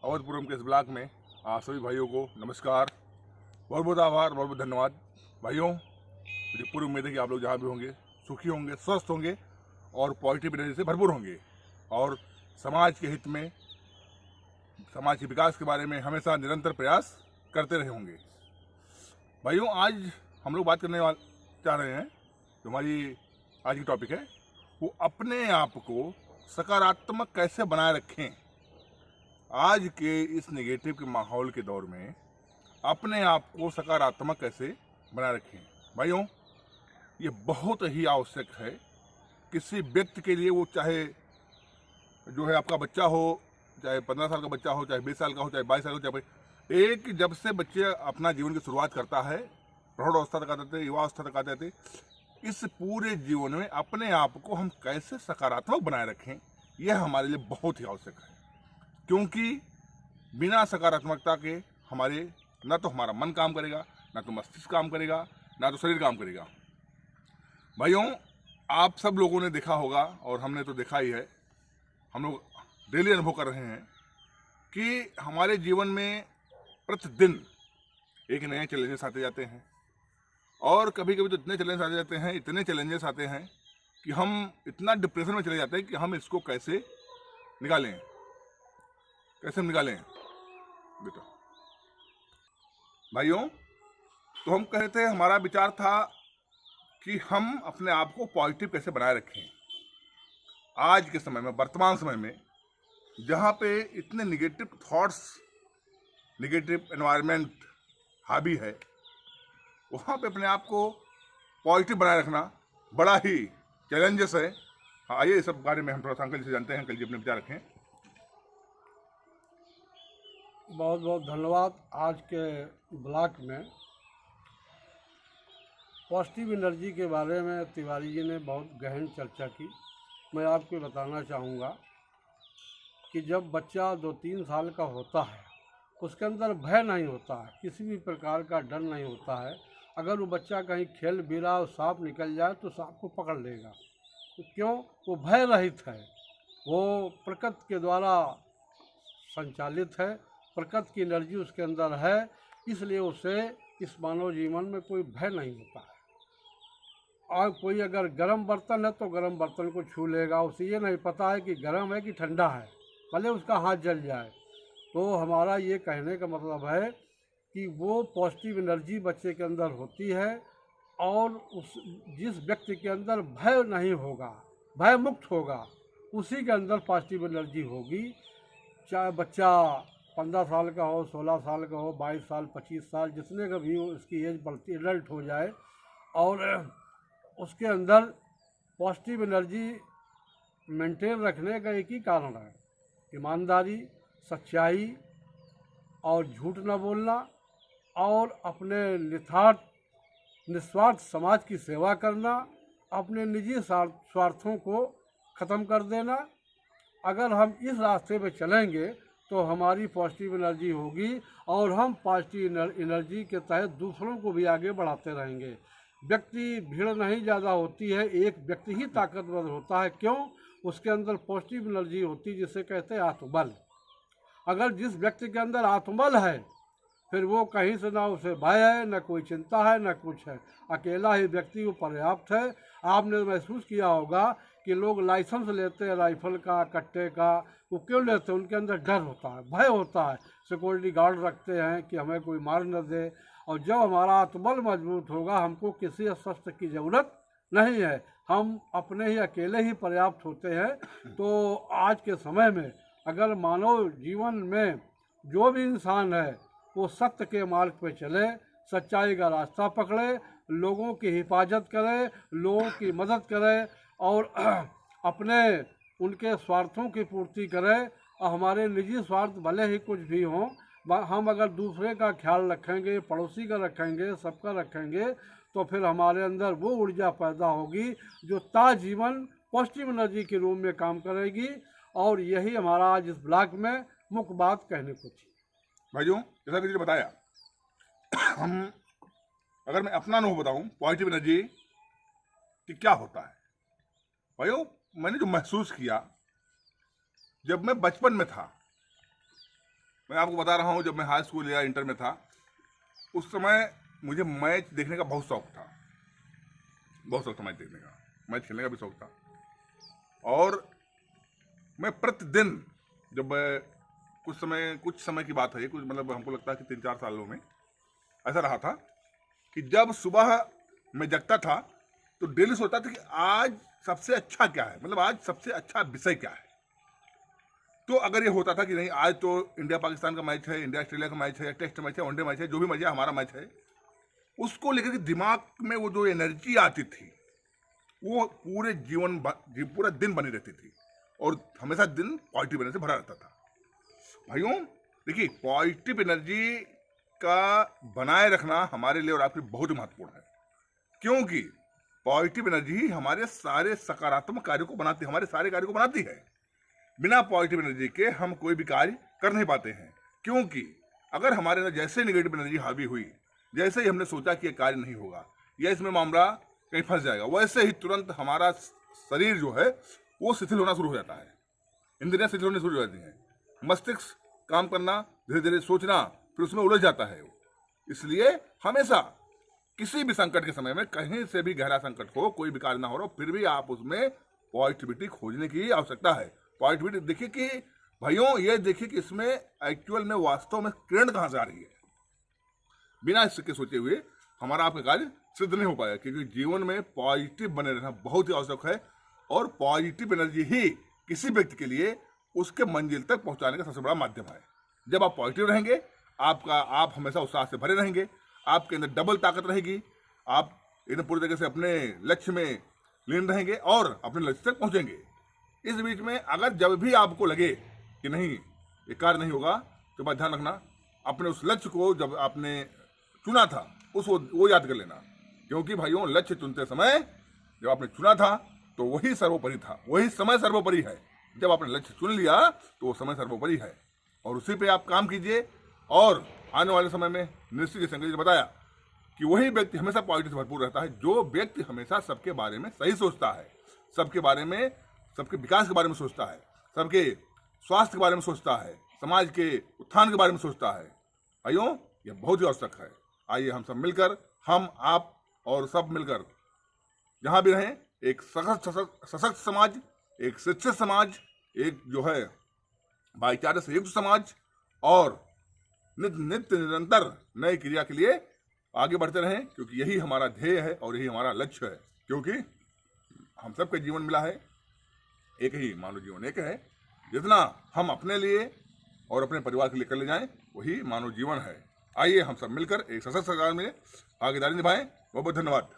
अवधपुरम के इस ब्लॉक में आप सभी भाइयों को नमस्कार, बहुत बहुत आभार, बहुत बहुत धन्यवाद। भाइयों, मुझे पूरी उम्मीद है कि आप लोग जहाँ भी होंगे सुखी होंगे, स्वस्थ होंगे और पॉजिटिव एनर्जी से भरपूर होंगे और समाज के हित में, समाज के विकास के बारे में हमेशा निरंतर प्रयास करते रहे होंगे। भाइयों, आज हम लोग बात करने चाह रहे हैं, जो हमारी आज की टॉपिक है वो अपने आप को सकारात्मक कैसे बनाए रखें। आज के इस नेगेटिव के माहौल के दौर में अपने आप को सकारात्मक कैसे बनाए रखें। भाइयों, ये बहुत ही आवश्यक है किसी व्यक्ति के लिए, वो चाहे जो है आपका बच्चा हो, चाहे 15 साल का बच्चा हो, चाहे 20 साल का हो, चाहे 22 साल का हो, चाहे एक जब से बच्चे अपना जीवन की शुरुआत करता है, प्रौढ़ अवस्था तक आते थे, युवा अवस्था तक आते थे, इस पूरे जीवन में अपने आप को हम कैसे सकारात्मक बनाए रखें, यह हमारे लिए बहुत ही आवश्यक है। क्योंकि बिना सकारात्मकता के हमारे ना तो हमारा मन काम करेगा, ना तो मस्तिष्क काम करेगा, ना तो शरीर काम करेगा। भाइयों, आप सब लोगों ने देखा होगा और हमने तो देखा ही है, हम लोग डेली अनुभव कर रहे हैं कि हमारे जीवन में प्रतिदिन एक नए चैलेंजेस आते जाते हैं और कभी कभी तो इतने चैलेंजेस आते हैं कि हम इतना डिप्रेशन में चले जाते हैं कि हम इसको कैसे निकालें बेटा। भाइयों, तो हम कह रहे थे, हमारा विचार था कि हम अपने आप को पॉजिटिव कैसे बनाए रखें। आज के समय में, वर्तमान समय में, जहाँ पे इतने निगेटिव थॉट्स, निगेटिव एनवायरनमेंट हावी है, वहाँ पे अपने आप को पॉजिटिव बनाए रखना बड़ा ही चैलेंजेस है। आइए इस सब बारे में हम थोड़ा सा अंकल से जानते हैं। अंकल जी, अपने विचार रखें। बहुत बहुत धन्यवाद। आज के ब्लॉक में पॉजिटिव एनर्जी के बारे में तिवारी जी ने बहुत गहन चर्चा की। मैं आपको बताना चाहूँगा कि जब बच्चा 2-3 साल का होता है, उसके अंदर भय नहीं होता है, किसी भी प्रकार का डर नहीं होता है। अगर वो बच्चा कहीं खेल भी रहा और सांप निकल जाए तो सांप को पकड़ लेगा। तो क्यों? वो भय रहित है, वो प्रकृति के द्वारा संचालित है, प्रकृति की एनर्जी उसके अंदर है, इसलिए उसे इस मानव जीवन में कोई भय नहीं होता है। और कोई अगर गर्म बर्तन है तो गर्म बर्तन को छू लेगा, उसे ये नहीं पता है कि गर्म है कि ठंडा है, भले उसका हाथ जल जाए। तो हमारा ये कहने का मतलब है कि वो पॉजिटिव एनर्जी बच्चे के अंदर होती है और उस जिस व्यक्ति के अंदर भय नहीं होगा, भय मुक्त होगा, उसी के अंदर पॉजिटिव एनर्जी होगी। चाहे बच्चा 15 साल का हो, 16 साल का हो, 22 साल, 25 साल, जितने का भी उसकी एज बढ़ती, एडल्ट हो जाए, और उसके अंदर पॉजिटिव एनर्जी मेंटेन रखने का एक ही कारण है, ईमानदारी, सच्चाई और झूठ न बोलना और अपने निस्वार्थ समाज की सेवा करना, अपने निजी स्वार्थों को ख़त्म कर देना। अगर हम इस रास्ते पे चलेंगे तो हमारी पॉजिटिव एनर्जी होगी और हम पॉजिटिव एनर्जी के तहत दूसरों को भी आगे बढ़ाते रहेंगे। व्यक्ति, भीड़ नहीं ज़्यादा होती है, एक व्यक्ति ही ताकतवर होता है। क्यों? उसके अंदर पॉजिटिव एनर्जी होती है, जिसे कहते हैं आत्मबल। अगर जिस व्यक्ति के अंदर आत्मबल है, फिर वो कहीं से ना उसे भय है, ना कोई चिंता है, ना कुछ है, अकेला ही व्यक्ति वो पर्याप्त है। आपने महसूस किया होगा कि लोग लाइसेंस लेते हैं राइफल का, कट्टे का, वो क्यों लेते हैं? उनके अंदर डर होता है, भय होता है। सिक्योरिटी गार्ड रखते हैं कि हमें कोई मार न दे। और जब हमारा आत्मबल मजबूत होगा, हमको किसी शस्त्र की ज़रूरत नहीं है, हम अपने ही अकेले ही पर्याप्त होते हैं। तो आज के समय में अगर मानव जीवन में जो भी इंसान है वो सत्य के मार्ग पर चले, सच्चाई का रास्ता पकड़े, लोगों की हिफाजत करे, लोगों की मदद करे और अपने उनके स्वार्थों की पूर्ति करे। और हमारे निजी स्वार्थ भले ही कुछ भी हों, हम अगर दूसरे का ख्याल रखेंगे, पड़ोसी का रखेंगे, सबका रखेंगे, तो फिर हमारे अंदर वो ऊर्जा पैदा होगी जो ताजीवन पॉजिटिव एनर्जी के रूप में काम करेगी। और यही हमारा आज इस ब्लॉक में मुख्य बात कहने को थी। भाइयों, जैसा कि जी ने बताया, हम अगर मैं अपना अनुभव बताऊं पॉजिटिव एनर्जी कि क्या होता है। भाइयों, मैंने जो महसूस किया जब मैं बचपन में था, मैं आपको बता रहा हूँ, जब मैं हाई स्कूल या इंटर में था उस समय मुझे मैच देखने का बहुत शौक था, बहुत शौक था मैच देखने का, मैच खेलने का भी शौक था। और मैं प्रतिदिन, जब कुछ समय की बात है, कुछ मतलब हमको लगता है कि 3-4 सालों में ऐसा रहा था कि जब सुबह मैं जगता था तो डेली सोचता था कि आज सबसे अच्छा क्या है, मतलब आज सबसे अच्छा विषय क्या है। तो अगर ये होता था कि नहीं, आज तो इंडिया पाकिस्तान का मैच है, इंडिया ऑस्ट्रेलिया का मैच है, टेस्ट मैच है, वनडे मैच है, जो भी मैच है हमारा मैच है, उसको लेकर के दिमाग में वो जो एनर्जी आती थी वो पूरा दिन बनी रहती थी और हमेशा दिन पॉजिटिव एनर्जी से भरा रहता था। भाइयों देखिए, पॉजिटिव एनर्जी का बनाए रखना हमारे लिए और आपके लिए बहुत ही महत्वपूर्ण है, क्योंकि पॉजिटिव एनर्जी ही हमारे सारे सकारात्मक कार्यों को बनाती है, हमारे सारे कार्यों को बनाती है। बिना पॉजिटिव एनर्जी के हम कोई भी कार्य कर नहीं पाते हैं, क्योंकि अगर हमारे अंदर जैसे नेगेटिव एनर्जी हावी हुई, जैसे ही हमने सोचा कि ये कार्य नहीं होगा या इसमें मामला कहीं फंस जाएगा, वैसे ही तुरंत हमारा शरीर जो है वो शिथिल होना शुरू हो जाता है, इंद्रियां शिथिल होनी शुरू हो जाती हैं, मस्तिष्क काम करना, धीरे धीरे सोचना, फिर उसमें उलझ जाता है। इसलिए हमेशा किसी भी संकट के समय में, कहीं से भी गहरा संकट हो, कोई भी कार्य ना हो रहा हो, फिर भी आप उसमें पॉजिटिविटी खोजने की आवश्यकता है। पॉजिटिविटी देखिए कि भाइयों, ये देखिए कि इसमें एक्चुअल में वास्तव में किरण कहाँ से आ रही है। बिना इसके सोचे हुए हमारा आपका कार्य सिद्ध नहीं हो पाएगा, क्योंकि जीवन में पॉजिटिव बने रहना बहुत ही आवश्यक है और पॉजिटिव एनर्जी ही किसी व्यक्ति के लिए उसके मंजिल तक पहुंचाने का सबसे बड़ा माध्यम है। जब आप पॉजिटिव रहेंगे, आप हमेशा उत्साह से भरे रहेंगे, आपके अंदर डबल ताकत रहेगी, आप एकदम पूरी तरीके से अपने लक्ष्य में लीन रहेंगे और अपने लक्ष्य तक पहुंचेंगे। इस बीच में अगर जब भी आपको लगे कि नहीं ये कार्य नहीं होगा, तो बात ध्यान रखना, अपने उस लक्ष्य को जब आपने चुना था वो याद कर लेना, क्योंकि भाइयों लक्ष्य चुनते समय जब आपने चुना था तो वही सर्वोपरि था, वही समय सर्वोपरि है। जब आपने लक्ष्य चुन लिया तो वो समय सर्वोपरि है और उसी पे आप काम कीजिए। और आने वाले समय में निश्चित, जैसे अंग्रेजी ने बताया कि वही व्यक्ति हमेशा पॉजिटिव से भरपूर रहता है जो व्यक्ति हमेशा सबके बारे में सही सोचता है, सबके बारे में, सबके विकास के बारे में सोचता है, सबके स्वास्थ्य के बारे में सोचता है, समाज के उत्थान के बारे में सोचता है। भाइयों ये बहुत ही आवश्यक है। आइए हम सब मिलकर, हम आप और सब मिलकर जहाँ भी रहें, एक सशक्त समाज, एक शिक्षित समाज, एक जो है भाईचारे से युक्त समाज और नित्य निरंतर नए क्रिया के लिए आगे बढ़ते रहें, क्योंकि यही हमारा ध्येय है और यही हमारा लक्ष्य है। क्योंकि हम सबके जीवन मिला है एक ही, मानव जीवन एक है, जितना हम अपने लिए और अपने परिवार के लिए कर ले जाएं वही मानव जीवन है। आइए हम सब मिलकर एक सशक्त सरकार में भागीदारी निभाएं। बहुत बहुत धन्यवाद।